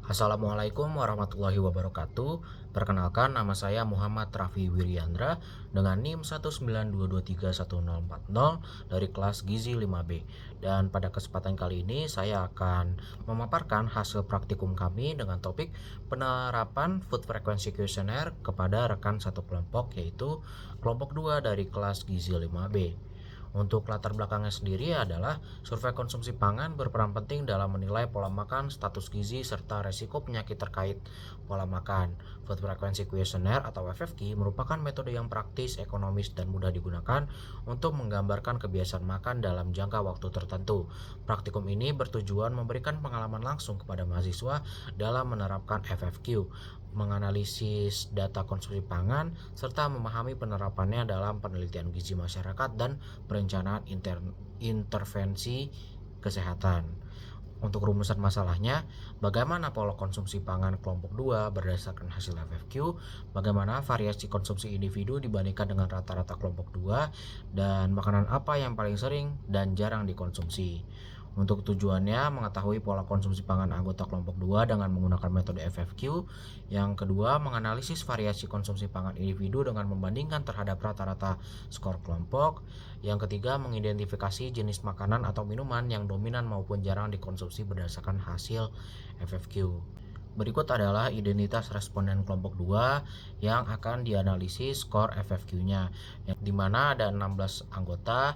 Assalamualaikum warahmatullahi wabarakatuh. Perkenalkan, nama saya Muhammad Raffi Wiryandra dengan NIM 192231040 dari kelas Gizi 5B. Dan pada kesempatan kali ini saya akan memaparkan hasil praktikum kami dengan topik penerapan Food Frequency Questionnaire kepada rekan satu kelompok, yaitu kelompok 2 dari kelas Gizi 5B. Untuk latar belakangnya sendiri adalah survei konsumsi pangan berperan penting dalam menilai pola makan, status gizi, serta resiko penyakit terkait pola makan. Food Frequency Questionnaire atau FFQ merupakan metode yang praktis, ekonomis, dan mudah digunakan untuk menggambarkan kebiasaan makan dalam jangka waktu tertentu. Praktikum ini bertujuan memberikan pengalaman langsung kepada mahasiswa dalam menerapkan FFQ, menganalisis data konsumsi pangan, serta memahami penerapannya dalam penelitian gizi masyarakat dan perencanaan intervensi kesehatan. Untuk rumusan masalahnya, bagaimana pola konsumsi pangan kelompok 2 berdasarkan hasil FFQ, bagaimana variasi konsumsi individu dibandingkan dengan rata-rata kelompok 2, dan makanan apa yang paling sering dan jarang dikonsumsi. Untuk tujuannya mengetahui pola konsumsi pangan anggota kelompok 2 dengan menggunakan metode FFQ. Yang kedua, menganalisis variasi konsumsi pangan individu dengan membandingkan terhadap rata-rata skor kelompok. Yang ketiga, mengidentifikasi jenis makanan atau minuman yang dominan maupun jarang dikonsumsi berdasarkan hasil FFQ. Berikut adalah identitas responden kelompok 2 yang akan dianalisis skor FFQ-nya, di mana ada 16 anggota,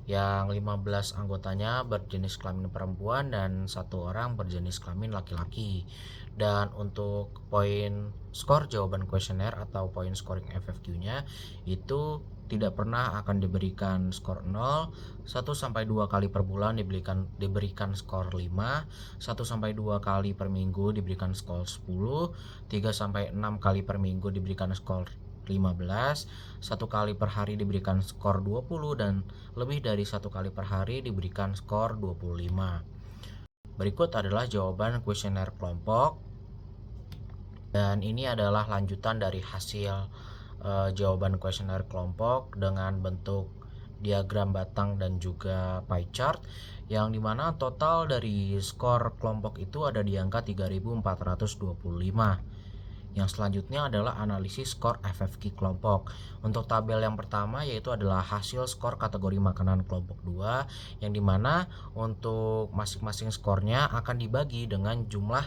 yang 15 anggotanya berjenis kelamin perempuan dan satu orang berjenis kelamin laki-laki. Dan untuk poin skor jawaban kuesioner atau poin scoring FFQ-nya itu tidak pernah akan diberikan skor 0, 1 sampai 2 kali per bulan diberikan skor 5, 1 sampai 2 kali per minggu diberikan skor 10, 3 sampai 6 kali per minggu diberikan skor 15, 1 kali per hari diberikan skor 20, dan lebih dari 1 kali per hari diberikan skor 25. Berikut adalah jawaban kuesioner kelompok, dan ini adalah lanjutan dari hasil jawaban kuesioner kelompok dengan bentuk diagram batang dan juga pie chart, yang dimana total dari skor kelompok itu ada di angka 3425. Yang selanjutnya adalah analisis skor FFQ kelompok. Untuk tabel yang pertama yaitu adalah hasil skor kategori makanan kelompok 2, yang dimana untuk masing-masing skornya akan dibagi dengan jumlah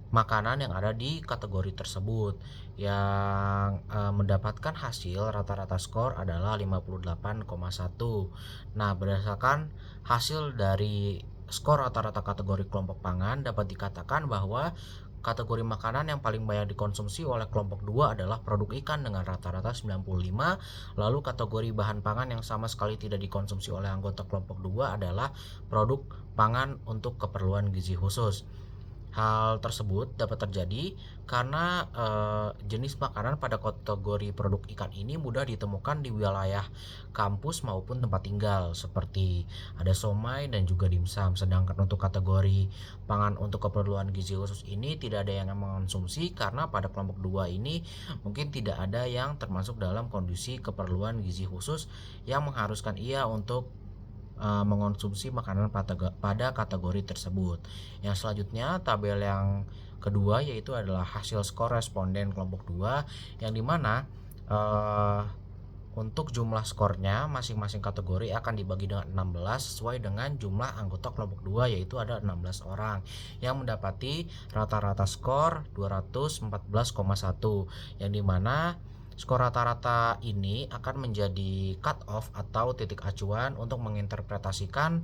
makanan yang ada di kategori tersebut, yang mendapatkan hasil rata-rata skor adalah 58,1. Nah, berdasarkan hasil dari skor rata-rata kategori kelompok pangan, dapat dikatakan bahwa kategori makanan yang paling banyak dikonsumsi oleh kelompok 2 adalah produk ikan dengan rata-rata 95, lalu kategori bahan pangan yang sama sekali tidak dikonsumsi oleh anggota kelompok 2 adalah produk pangan untuk keperluan gizi khusus. Hal tersebut dapat terjadi karena jenis makanan pada kategori produk ikan ini mudah ditemukan di wilayah kampus maupun tempat tinggal, seperti ada somai dan juga dimsum. Sedangkan untuk kategori pangan untuk keperluan gizi khusus ini tidak ada yang mengonsumsi karena pada kelompok 2 ini mungkin tidak ada yang termasuk dalam kondisi keperluan gizi khusus yang mengharuskan ia untuk mengonsumsi makanan pada kategori tersebut. Yang selanjutnya tabel yang kedua yaitu adalah hasil skor responden kelompok 2, yang dimana untuk jumlah skornya masing-masing kategori akan dibagi dengan 16 sesuai dengan jumlah anggota kelompok 2, yaitu ada 16 orang yang mendapati rata-rata skor 214,1, yang dimana skor rata-rata ini akan menjadi cut off atau titik acuan untuk menginterpretasikan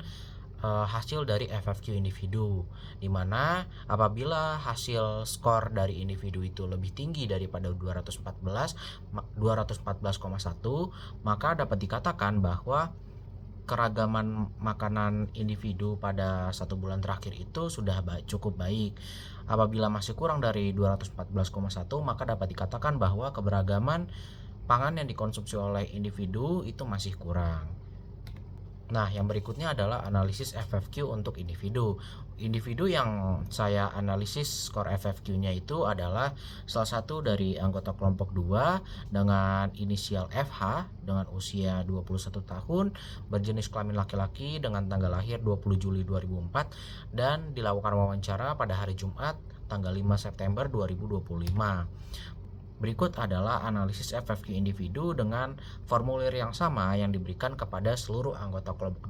hasil dari FFQ individu, dimana apabila hasil skor dari individu itu lebih tinggi daripada 214,1, maka dapat dikatakan bahwa keragaman makanan individu pada 1 bulan terakhir itu sudah cukup baik. Apabila masih kurang dari 214,1, maka dapat dikatakan bahwa keberagaman pangan yang dikonsumsi oleh individu itu masih kurang. Nah, yang berikutnya adalah analisis FFQ untuk individu. Individu yang saya analisis skor FFQ-nya itu adalah salah satu dari anggota kelompok 2 dengan inisial FH dengan usia 21 tahun, berjenis kelamin laki-laki dengan tanggal lahir 20 Juli 2004, dan dilakukan wawancara pada hari Jumat tanggal 5 September 2025. Berikut adalah analisis FFQ individu dengan formulir yang sama yang diberikan kepada seluruh anggota kelompok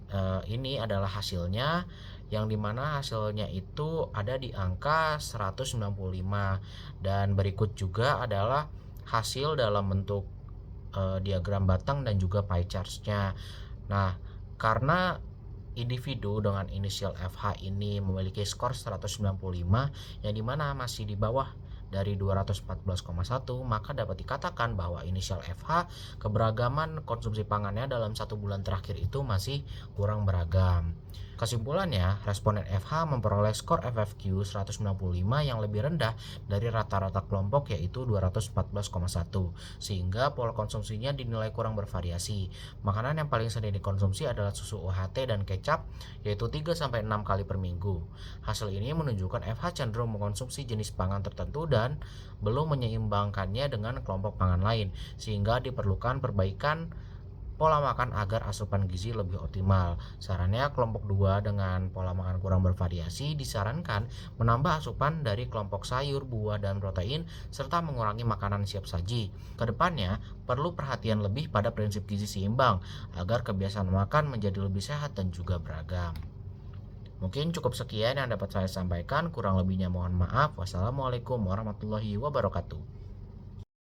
2. Ini adalah hasilnya, yang dimana hasilnya itu ada di angka 195, dan berikut juga adalah hasil dalam bentuk diagram batang dan juga pie charts-nya. Nah, karena individu dengan inisial FH ini memiliki skor 195 yang dimana masih di bawah dari 214,1, maka dapat dikatakan bahwa inisial FH keberagaman konsumsi pangannya dalam 1 bulan terakhir itu masih kurang beragam. Kesimpulannya, responden FH memperoleh skor FFQ 195 yang lebih rendah dari rata-rata kelompok, yaitu 214,1, sehingga pola konsumsinya dinilai kurang bervariasi. Makanan yang paling sering dikonsumsi adalah susu UHT dan kecap, yaitu 3-6 kali per minggu. Hasil ini menunjukkan FH cenderung mengkonsumsi jenis pangan tertentu dan belum menyeimbangkannya dengan kelompok pangan lain, sehingga diperlukan perbaikan pola makan agar asupan gizi lebih optimal. Sarannya, kelompok 2 dengan pola makan kurang bervariasi disarankan menambah asupan dari kelompok sayur, buah, dan protein, serta mengurangi makanan siap saji. Kedepannya, perlu perhatian lebih pada prinsip gizi seimbang agar kebiasaan makan menjadi lebih sehat dan juga beragam. Mungkin cukup sekian yang dapat saya sampaikan, kurang lebihnya mohon maaf. Wassalamualaikum warahmatullahi wabarakatuh.